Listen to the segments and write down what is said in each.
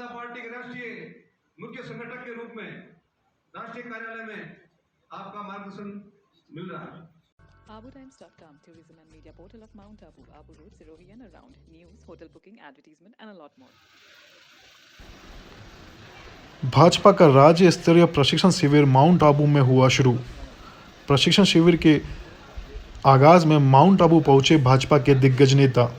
जनता party के राष्ट्रीय मुख्य संगठक के रूप में राष्ट्रीय कार्यालय में आपका मार्गदर्शन मिल रहा है। AbuTimes.com, tourism and media portal of Mount Abu, Abu Road, Sirohi and around. News, hotel booking, advertisement and a lot more. Bhajpa का राज्य स्तरीय प्रशिक्षण शिविर माउंट आबू में हुआ शुरू। प्रशिक्षण शिविर के आगाज में माउंट आबू पहुंचे भाजपा के दिग्गज नेता।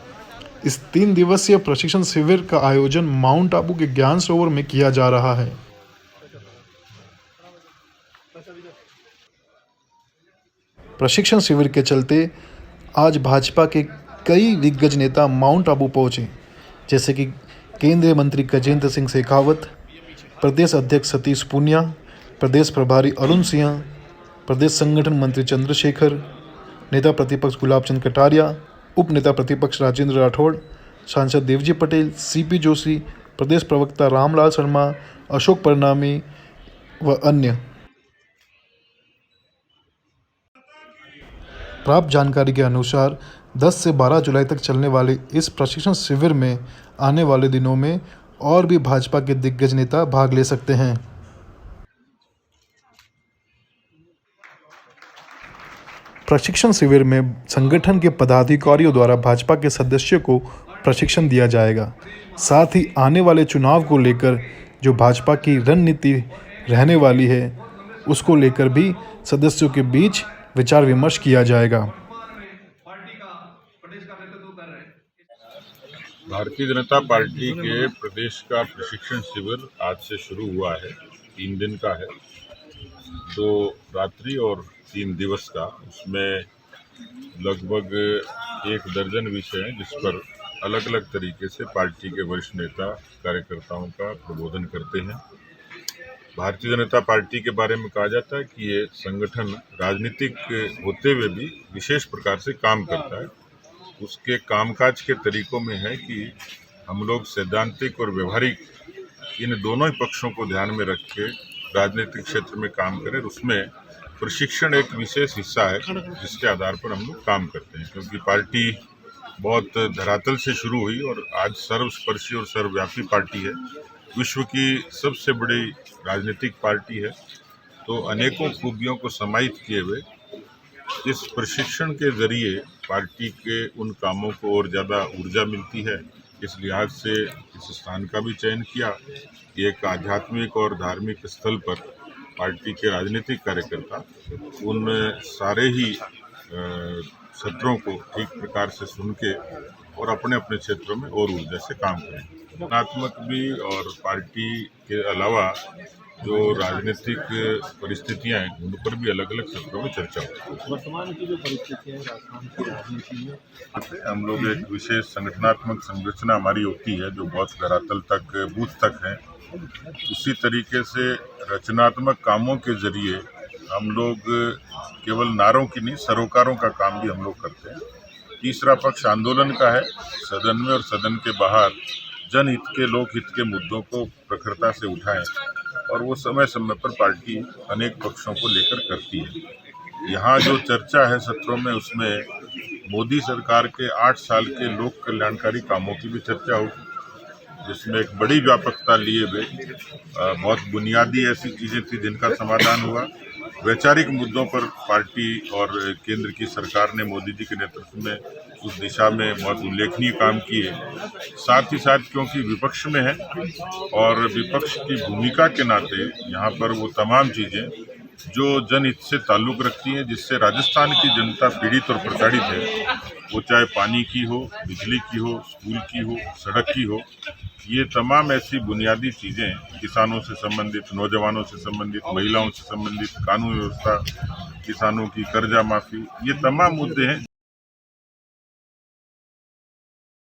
इस 3 दिवसीय प्रशिक्षण शिविर का आयोजन माउंट आबू के ज्ञान सरोवर में किया जा रहा है। प्रशिक्षण शिविर के चलते आज भाजपा के कई दिग्गज नेता माउंट आबू पहुंचे, जैसे कि केंद्रीय मंत्री गजेंद्र सिंह शेखावत, प्रदेश अध्यक्ष सतीश पूनिया, प्रदेश प्रभारी अरुण सिंह, प्रदेश संगठन मंत्री चंद्रशेखर, नेता प्रतिपक्ष गुलाब चंद कटारिया, उप नेता प्रतिपक्ष राजेंद्र राठौड़, सांसद देवजी पटेल, सीपी जोशी, प्रदेश प्रवक्ता रामलाल शर्मा, अशोक परनामी व अन्य। प्राप्त जानकारी के अनुसार 10 से 12 जुलाई तक चलने वाले इस प्रशिक्षण शिविर में आने वाले दिनों में और भी भाजपा के दिग्गज नेता भाग ले सकते हैं। प्रशिक्षण शिविर में संगठन के पदाधिकारियों द्वारा भाजपा के सदस्यों को प्रशिक्षण दिया जाएगा। साथ ही आने वाले चुनाव को लेकर जो भाजपा की रणनीति रहने वाली है, उसको लेकर भी सदस्यों के बीच विचार विमर्श किया जाएगा। भारतीय जनता पार्टी के प्रदेश का प्रशिक्षण शिविर आज से शुरू हुआ है। 3 दिन का है, 2 रात्रि और 3 दिवस का। उसमें लगभग 1 दर्जन विषय हैं जिस पर अलग अलग तरीके से पार्टी के वरिष्ठ नेता कार्यकर्ताओं का प्रबोधन करते हैं। भारतीय जनता पार्टी के बारे में कहा जाता है कि ये संगठन राजनीतिक होते हुए भी विशेष प्रकार से काम करता है। उसके कामकाज के तरीकों में है कि हम लोग सैद्धांतिक और व्यवहारिक इन दोनों ही पक्षों को ध्यान में रख के राजनीतिक क्षेत्र में काम करें। उसमें प्रशिक्षण एक विशेष हिस्सा है जिसके आधार पर हम लोग काम करते हैं, क्योंकि पार्टी बहुत धरातल से शुरू हुई और आज सर्वस्पर्शी और सर्वव्यापी पार्टी है। विश्व की सबसे बड़ी राजनीतिक पार्टी है। तो अनेकों खूबियों को समाहित किए हुए इस प्रशिक्षण के जरिए पार्टी के उन कामों को और ज़्यादा ऊर्जा मिलती है। इस लिहाज से इस स्थान का भी चयन किया कि एक आध्यात्मिक और धार्मिक स्थल पर पार्टी के राजनीतिक कार्यकर्ता उन सारे ही सत्रों को ठीक प्रकार से सुन के और अपने अपने क्षेत्रों में और ऊर्जा से काम करें। रचनात्मक भी और पार्टी के अलावा जो राजनीतिक परिस्थितियां हैं उन पर भी अलग अलग सत्रों में चर्चा होती है। वर्तमान की जो परिस्थितियां हैं राजस्थान की राजनीति में, हम लोग एक विशेष संगठनात्मक संरचना हमारी होती है जो बहुत धरातल तक, बूथ तक है। उसी तरीके से रचनात्मक कामों के जरिए हम लोग केवल नारों की नहीं, सरोकारों का काम भी हम लोग करते हैं। तीसरा पक्ष आंदोलन का है। सदन में और सदन के बाहर जनहित के, लोकहित के मुद्दों को प्रखरता से उठाएं और वो समय समय पर पार्टी अनेक पक्षों को लेकर करती है। यहाँ जो चर्चा है सत्रों में, उसमें मोदी सरकार के 8 साल के लोक कल्याणकारी कामों की भी चर्चा होगी, जिसमें एक बड़ी व्यापकता लिए हुए बहुत बुनियादी ऐसी चीज़ें थी जिनका समाधान हुआ। वैचारिक मुद्दों पर पार्टी और केंद्र की सरकार ने मोदी जी के नेतृत्व में उस दिशा में बहुत उल्लेखनीय काम किए। साथ ही साथ क्योंकि विपक्ष में है और विपक्ष की भूमिका के नाते यहाँ पर वो तमाम चीज़ें जो जनहित से ताल्लुक़ रखती हैं, जिससे राजस्थान की जनता पीड़ित और प्रताड़ित है, वो चाहे पानी की हो, बिजली की हो, स्कूल की हो, सड़क की हो, ये तमाम ऐसी बुनियादी चीज़ें किसानों से संबंधित, नौजवानों से संबंधित, महिलाओं से संबंधित, कानून व्यवस्था, किसानों की कर्जा माफ़ी, ये तमाम मुद्दे हैं।